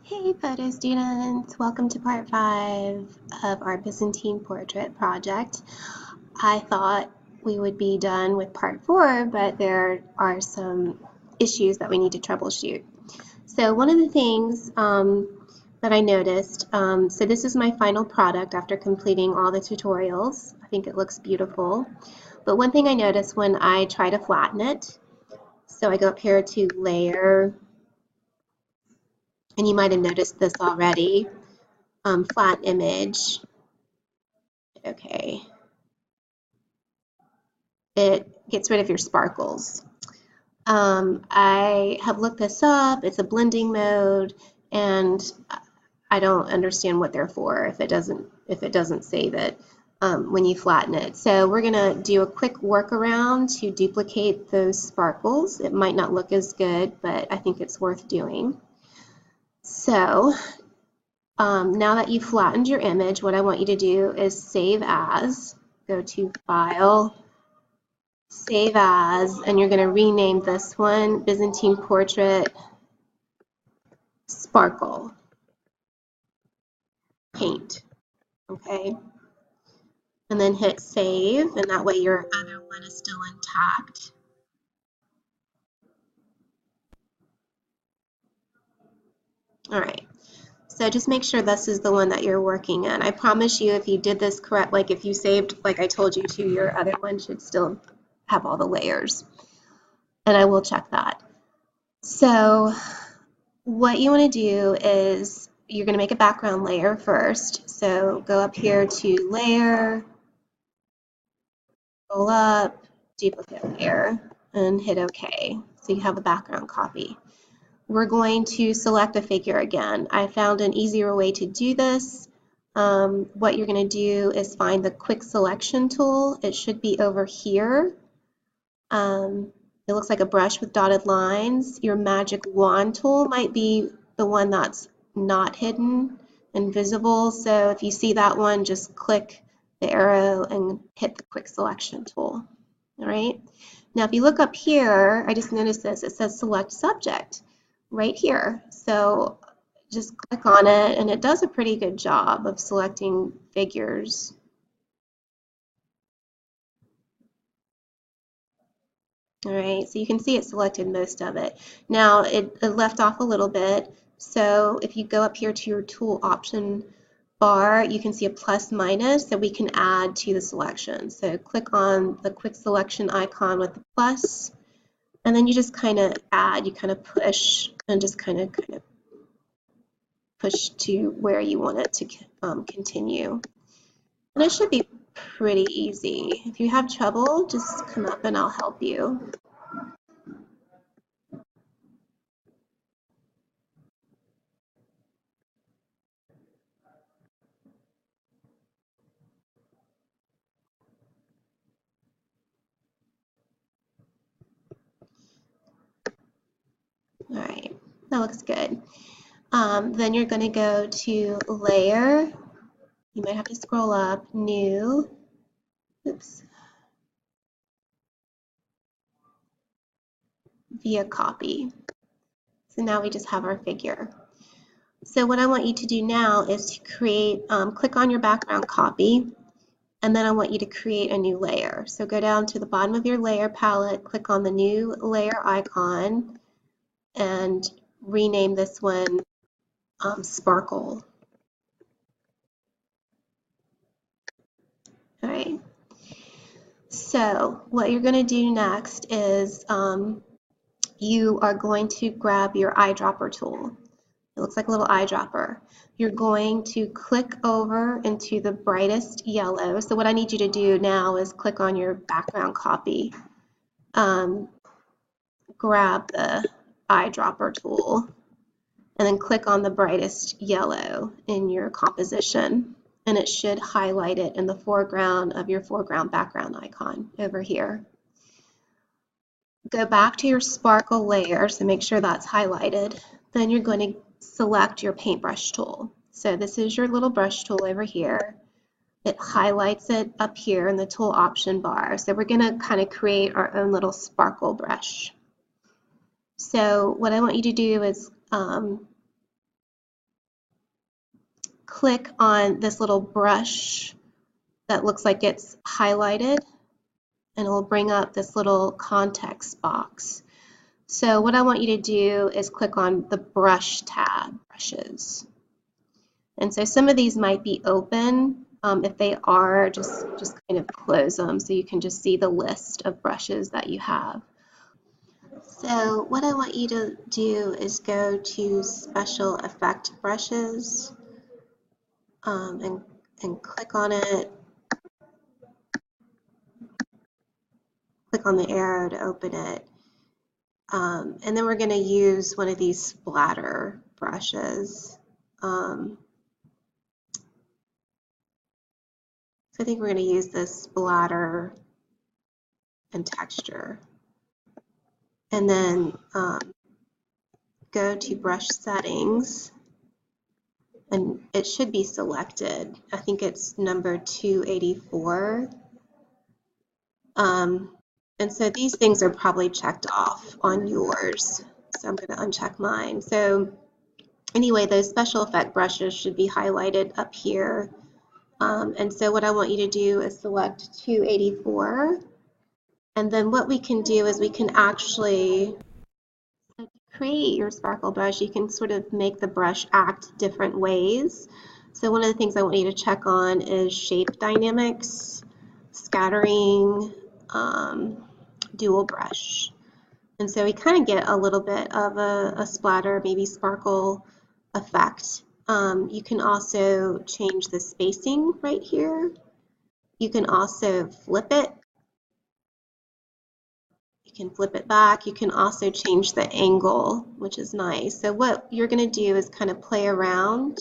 Hey photo students, welcome to part 5 of our Byzantine portrait project. I thought we would be done with part 4, but there are some issues that we need to troubleshoot. So one of the things that I noticed, so this is my final product after completing all the tutorials. I think it looks beautiful. But one thing I noticed when I try to flatten it, so I go up here to layer, and you might have noticed this already. Flat image, okay, it gets rid of your sparkles. I have looked this up, it's a blending mode, and I don't understand what they're for if it doesn't say that when you flatten it. So we're gonna do a quick workaround to duplicate those sparkles. It might not look as good, but I think it's worth doing. So now that you've flattened your image, what I want you to do is save as. Go to File, Save As, and you're going to rename this one Byzantine Portrait Sparkle Paint. Okay? And then hit Save, and that way your other one is still intact. All right. So just make sure this is the one that you're working in. I promise you, if you did this correct, like if you saved like I told you to, your other one should still have all the layers. And I will check that. So what you want to do is you're going to make a background layer first. So go up here to Layer, scroll up, Duplicate Layer, and hit OK. So you have a background copy. We're going to select a figure again. I found an easier way to do this. What you're going to do is find the Quick Selection tool. It should be over here. It looks like a brush with dotted lines. Your magic wand tool might be the one that's not hidden and visible. So if you see that one, just click the arrow and hit the quick selection tool. All right. Now, if you look up here, I just noticed this. It says select subject right here. So just click on it, and it does a pretty good job of selecting figures. All right, so you can see it selected most of it. Now it left off a little bit, so if you go up here to your tool option bar, you can see a plus minus that we can add to the selection. So click on the quick selection icon with the plus, and then you just kind of add, you kind of push and just kind of push to where you want it to continue. And it should be pretty easy. If you have trouble, just come up and I'll help you. All right, that looks good. Then you're going to go to Layer. You might have to scroll up, New, oops, via Copy. So now we just have our figure. So what I want you to do now is to create, click on your background copy, and then I want you to create a new layer. So go down to the bottom of your layer palette, click on the new layer icon, and rename this one Sparkle. All right. So what you're going to do next is you are going to grab your eyedropper tool. It looks like a little eyedropper. You're going to click over into the brightest yellow. So what I need you to do now is click on your background copy, grab the eyedropper tool, and then click on the brightest yellow in your composition. And it should highlight it in the foreground of your foreground background icon over here. Go back to your sparkle layer, so make sure that's highlighted. Then you're going to select your paintbrush tool. So this is your little brush tool over here. It highlights it up here in the tool option bar. So we're going to kind of create our own little sparkle brush. So what I want you to do is click on this little brush that looks like it's highlighted, and it will bring up this little context box. So what I want you to do is click on the brush tab, brushes. And so some of these might be open. If they are, just kind of close them so you can just see the list of brushes that you have. So what I want you to do is go to Special Effect Brushes and click on it. Click on the arrow to open it. And then we're going to use one of these splatter brushes. So I think we're going to use this splatter and texture. And then go to brush settings, and it should be selected. I think it's number 284. And so these things are probably checked off on yours. So I'm going to uncheck mine. So anyway, those special effect brushes should be highlighted up here. And so what I want you to do is select 284. And then what we can do is we can actually create your sparkle brush. You can sort of make the brush act different ways. So one of the things I want you to check on is shape dynamics, scattering, dual brush. And so we kind of get a little bit of a splatter, maybe sparkle effect. You can also change the spacing right here. You can also flip it. You can flip it back. You can also change the angle, which is nice. So what you're going to do is kind of play around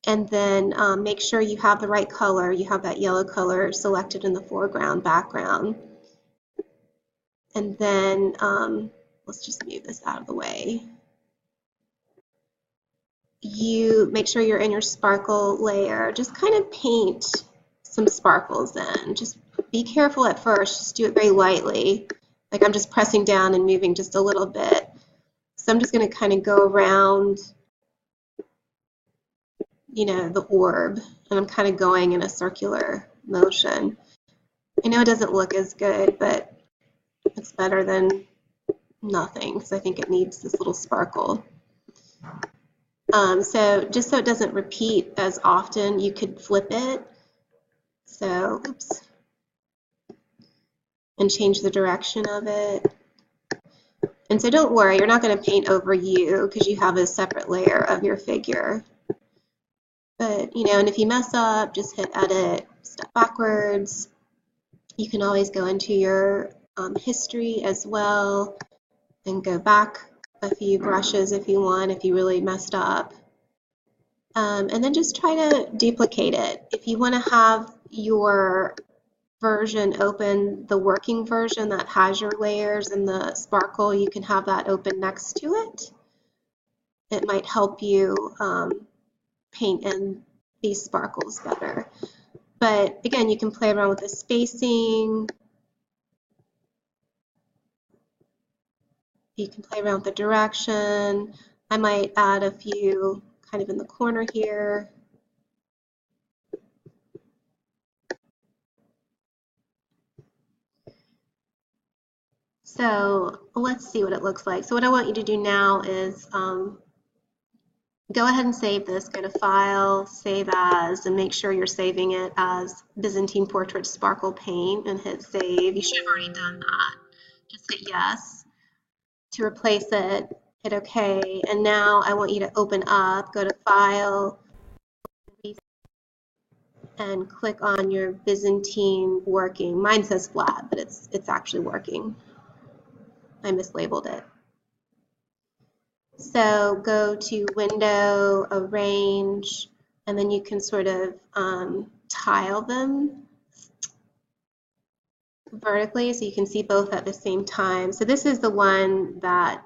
and then make sure you have the right color. You have that yellow color selected in the foreground, background. And then let's just move this out of the way. You make sure you're in your sparkle layer. Just kind of paint some sparkles in. Just be careful at first. Just do it very lightly. Like I'm just pressing down and moving just a little bit. So I'm just going to kind of go around, you know, the orb, and I'm kind of going in a circular motion. I know it doesn't look as good, but it's better than nothing because I think it needs this little sparkle. So just so it doesn't repeat as often, you could flip it. So, oops. And change the direction of it. And so don't worry, you're not going to paint over you because you have a separate layer of your figure. But, you know, and if you mess up, just hit edit, step backwards. You can always go into your history as well and go back a few brushes if you want, if you really messed up. And then just try to duplicate it. If you want to have your version open, the working version that has your layers and the sparkle, you can have that open next to it. It might help you paint in these sparkles better. But again, you can play around with the spacing. You can play around with the direction. I might add a few kind of in the corner here. So let's see what it looks like. So what I want you to do now is go ahead and save this. Go to File, Save As, and make sure you're saving it as Byzantine Portrait Sparkle Paint and hit Save. You should have already done that. Just hit Yes. To replace it, hit OK. And now I want you to open up, go to File, and click on your Byzantine working. Mine says flat, but it's actually working. I mislabeled it. So go to Window, Arrange, and then you can sort of tile them vertically so you can see both at the same time. So this is the one that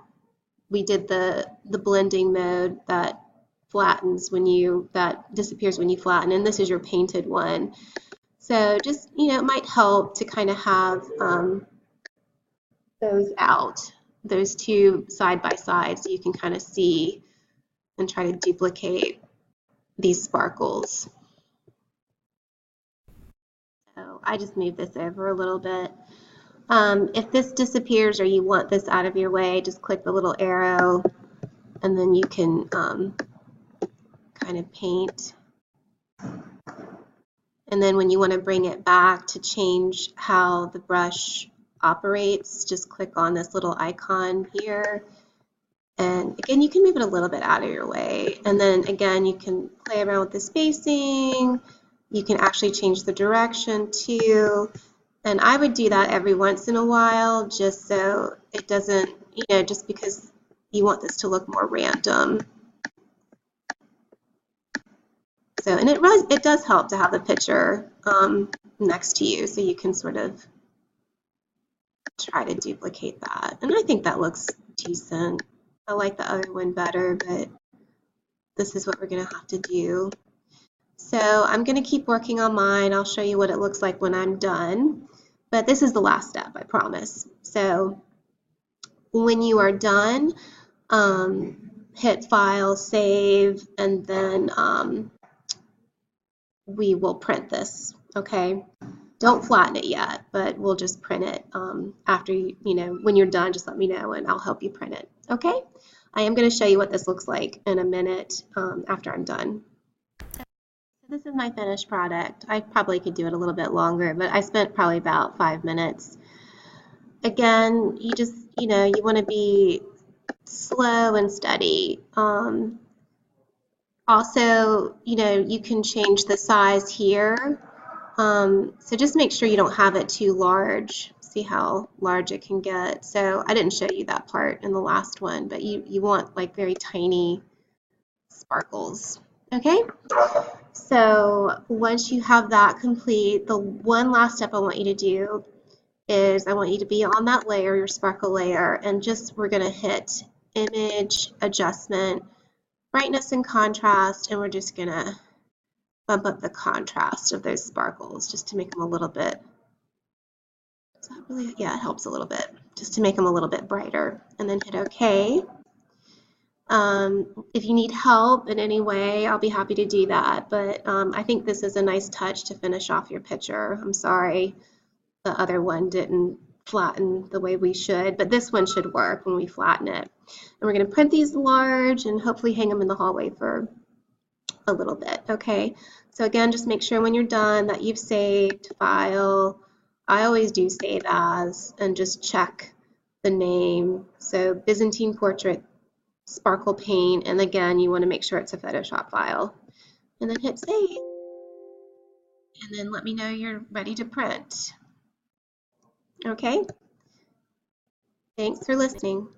we did the blending mode that flattens when you, that disappears when you flatten, and this is your painted one. So just, you know, it might help to kind of have those out, those two side by side, so you can kind of see and try to duplicate these sparkles. So I just moved this over a little bit. If this disappears or you want this out of your way, just click the little arrow and then you can kind of paint. And then when you want to bring it back to change how the brush operates, just click on this little icon here. And again, you can move it a little bit out of your way. And then again, you can play around with the spacing. You can actually change the direction too. And I would do that every once in a while just so it doesn't, you know, just because you want this to look more random. So, and it does help to have the picture next to you so you can sort of try to duplicate that. And I think that looks decent. I like the other one better, but this is what we're going to have to do. So I'm going to keep working on mine. I'll show you what it looks like when I'm done. But this is the last step, I promise. So when you are done, hit File, Save, and then we will print this, okay? Don't flatten it yet, but we'll just print it after you know, when you're done, just let me know and I'll help you print it, okay? I am going to show you what this looks like in a minute after I'm done. This is my finished product. I probably could do it a little bit longer, but I spent probably about 5 minutes. Again, you just, you know, you want to be slow and steady. Also, you know, you can change the size here. So just make sure you don't have it too large. See how large it can get. So I didn't show you that part in the last one, but you want like very tiny sparkles. Okay? So once you have that complete, the one last step I want you to do is I want you to be on that layer, your sparkle layer, and just we're going to hit Image, Adjustment, Brightness and Contrast, and we're just going to bump up the contrast of those sparkles just to make them a little bit, is that really, yeah, it helps a little bit, just to make them a little bit brighter, and then hit OK. If you need help in any way, I'll be happy to do that, but I think this is a nice touch to finish off your picture. I'm sorry the other one didn't flatten the way we should, but this one should work when we flatten it. And we're going to print these large and hopefully hang them in the hallway for a little bit, okay? So again, just make sure when you're done that you've saved, File. I always do Save As and just check the name. So Byzantine Portrait Sparkle Paint, and again, you want to make sure it's a Photoshop file. And then hit Save. And then let me know you're ready to print. Okay? Thanks for listening.